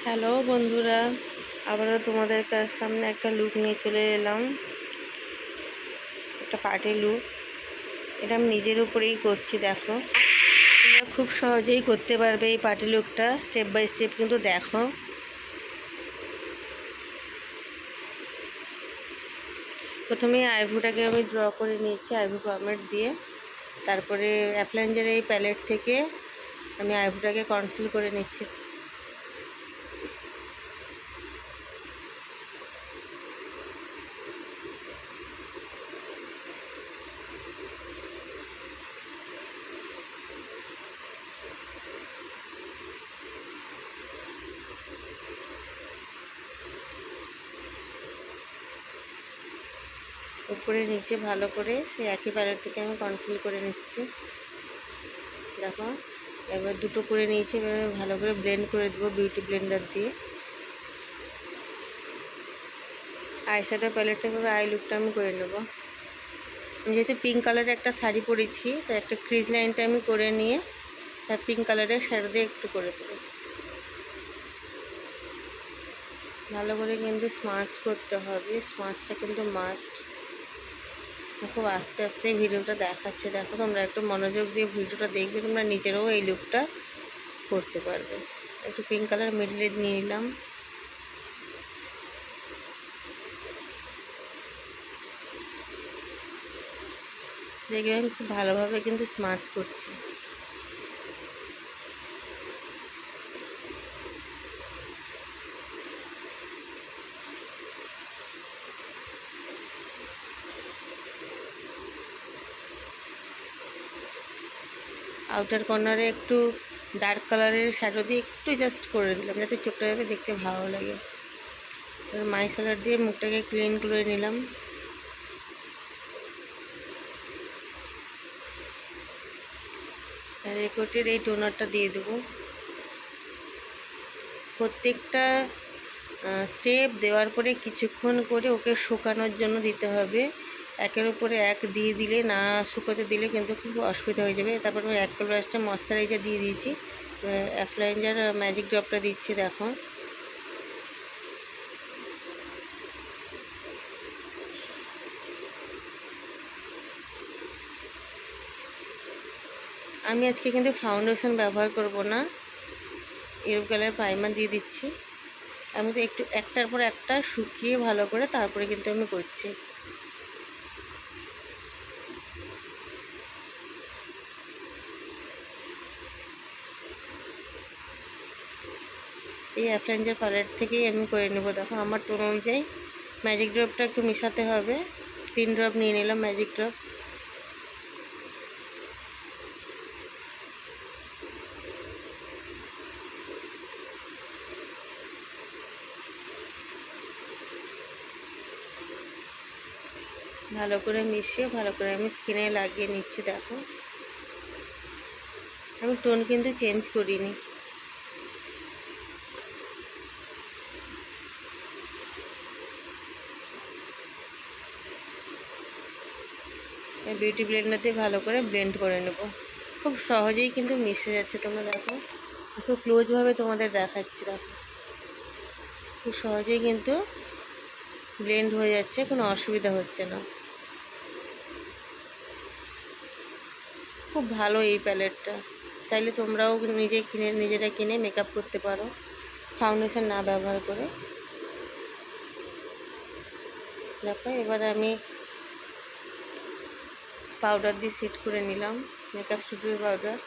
Hello বন্ধুরা, আবারও তোমাদের সামনে একটা লুক নিয়ে চলে এলাম। একটা পার্টি লুক। এটা আমি নিজের উপরেই করছি। দেখো, তোমরা খুব সহজেই করতে পারবে এই পার্টি লুকটা। স্টেপ বাই স্টেপ কিন্তু দেখো। প্রথমে আইব্রোটাকে আমি ড্র করে নিয়েছি আইব্রো পমেট দিয়ে। তারপরে অ্যাপ্লাইঞ্জার এই প্যালেট থেকে আমি আইব্রোটাকে কনসিল করে নিচ্ছি। উপরে নিচে ভালো করে সেই একই প্যালেট থেকে আমি কনসিল করে নিচ্ছি। দেখো, এবার দুটো করে নিয়েছি। এবার ভালো করে ব্লেন্ড করে দেবো বিউটি ব্লেন্ডার দিয়ে। আইশ্যাডো প্যালেট থেকে আই লুকটা আমি করে নেব। আমি যেহেতু পিঙ্ক কালারের একটা শাড়ি পরেছি, তাই একটা ক্রিজ লাইনটা আমি করে নিয়ে তার পিঙ্ক কালারের শ্যাডো দিয়ে একটু করে দেবো। ভালো করে কিন্তু স্মাচ করতে হবে। স্মাচটা কিন্তু মাস্ট। খুব আস্তে আস্তে ভিডিওটা দেখাচ্ছে। দেখো, তোমরা একটু মনোযোগ দিয়ে ভিডিওটা দেখবে, তোমরা নিজেরাও এই লুকটা করতে পারবে। একটু পিঙ্ক কালার মিডলে নিয়ে নিলাম। দেখবে আমি খুব ভালোভাবে কিন্তু স্মাচ করছি। আউটার কর্নারে একটু ডার্ক কালারের শ্যাডো দিয়ে একটু জাস্ট করে দিলাম, যাতে চোখটা যাতে দেখতে ভালো লাগে। এবার মাইসেলার দিয়ে মুখটাকে ক্লিন করে নিলাম। আর কোটের এই টোনারটা দিয়ে দেবো। প্রত্যেকটা স্টেপ দেওয়ার পরে কিছুক্ষণ করে ওকে শুকানোর জন্য দিতে হবে। একের উপরে এক দিয়ে দিলে, না শুকোতে দিলে কিন্তু খুব অসুবিধা হয়ে যাবে। তারপর আমি অ্যাক্রিলিক ব্রাশটা ময়শ্চারাইজার দিয়ে দিয়েছি। অ্যাপ্লাইঞ্জার ম্যাজিক ড্রপটা দিচ্ছি। দেখো, আমি আজকে কিন্তু ফাউন্ডেশন ব্যবহার করব না, ইউরো কালার প্রাইমার দিয়ে দিচ্ছি। আমি তো একটু একটার পর একটা শুকিয়ে ভালো করে তারপরে কিন্তু আমি করছি। এই অ্যাপ্লাইঞ্জার প্যালেট থেকেই আমি করে নেব। দেখো, আমার টোন অনুযায়ী ম্যাজিক ড্রপটা একটু মেশাতে হবে। 3 ড্রপ নিয়ে নিলাম ম্যাজিক ড্রপ। ভালো করে মিশিয়ে ভালো করে আমি স্কিনে লাগিয়ে নিচ্ছি। দেখো, আমি টোন কিন্তু চেঞ্জ করিনি। বিউটি ব্লেন্ডার দিয়ে ভালো করে ব্লেন্ড করে নেব। খুব সহজেই কিন্তু মিশে যাচ্ছে। তোমরা দেখো, খুব ক্লোজভাবে তোমাদের দেখাচ্ছি। দেখো, খুব সহজেই কিন্তু ব্লেন্ড হয়ে যাচ্ছে, কোনো অসুবিধা হচ্ছে না। খুব ভালো এই প্যালেটটা। চাইলে তোমরাও নিজেরা কিনে মেকআপ করতে পারো, ফাউন্ডেশন না ব্যবহার করে। দেখো, এবার আমি পাউডার দিয়ে সেট করে নিলাম, মেকআপ স্টুডিওর পাউডার।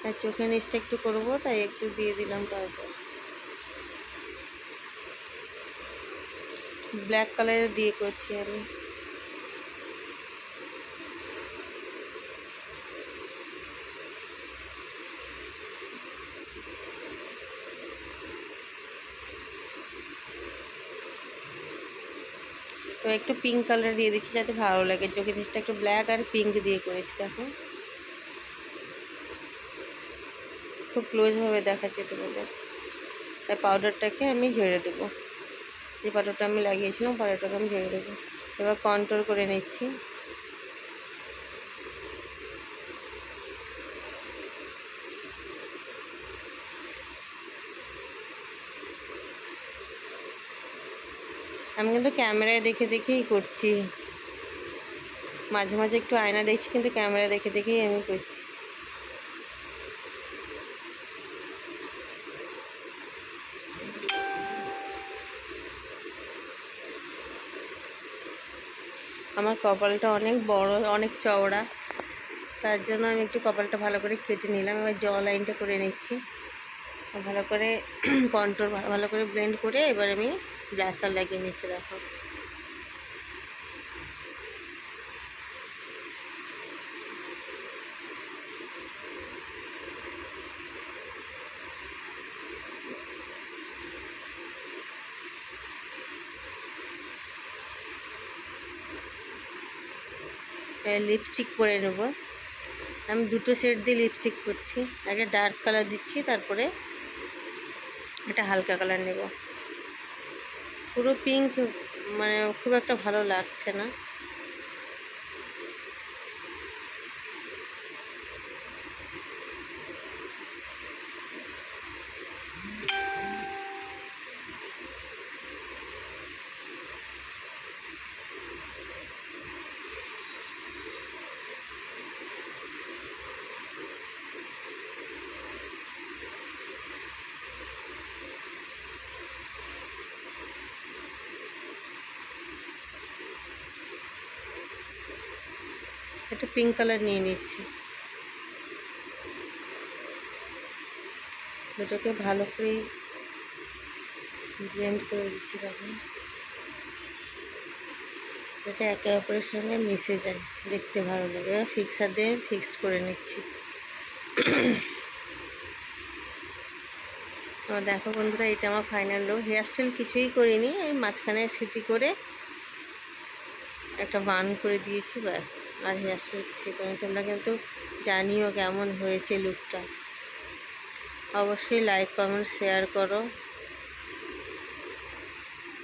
আর চোখের নিচটা একটু করবো, তাই একটু দিয়ে দিলাম পাউডার। ব্ল্যাক কালারের দিয়ে করছি আমি। তো একটু পিঙ্ক কালার দিয়ে দিচ্ছি যাতে ভালো লাগে। চোখের নিচটা একটু ব্ল্যাক আর পিঙ্ক দিয়ে করেছি। দেখো, খুব ক্লোজভাবে দেখাচ্ছি তোমাদের। তাই পাউডারটাকে আমি ঝেড়ে দেবো। যে পাউডারটা আমি লাগিয়েছিলাম পাউডারটাকে আমি ঝেড়ে দেবো। এবার কন্ট্রোল করে নিচ্ছি। আমি কিন্তু ক্যামেরায় দেখে দেখেই করছি, মাঝে মাঝে একটু আয়না দেখছি, কিন্তু ক্যামেরা দেখে দেখেই আমি করছি। আমার কপালটা অনেক বড়, অনেক চওড়া, তার জন্য আমি একটু কপালটা ভালো করে কেটে নিলাম। এবার জ লাইনটা করে নিচ্ছি ভালো করে, কন্ট্রোল ভালো করে ব্লেন্ড করে এবার আমি ব্লাশার লাগিয়ে নিচ্ছি। দেখো লিপস্টিক পরে নেব। আমি দুটো সেট দিয়ে লিপস্টিক করছি, একটা ডার্ক কালার দিচ্ছি, তারপরে একটা হালকা কালার নেব। পুরো পিঙ্ক মানে খুব একটা ভালো লাগছে না। একটা পিঙ্ক কালার নিয়ে নিচ্ছি, দুটোকে ভালো করে ব্লেন্ড করে দিচ্ছি। দেখুন যাতে একে অপরের সঙ্গে মিশে যায়, দেখতে ভালো লাগে। এবার ফিক্সার দিয়ে ফিক্সড করে নিচ্ছি। দেখো বন্ধুরা, এটা আমার ফাইনাল লুক। হেয়ারস্টাইল কিছুই করিনি, এই মাঝখানে স্মৃতি করে একটা বান করে দিয়েছি ব্যাস, আর হেয়ারস্টাইল কিছুই করিনি। তোমরা কিন্তু জানিও কেমন হয়েছে লুকটা, অবশ্যই লাইক কমেন্ট শেয়ার করো।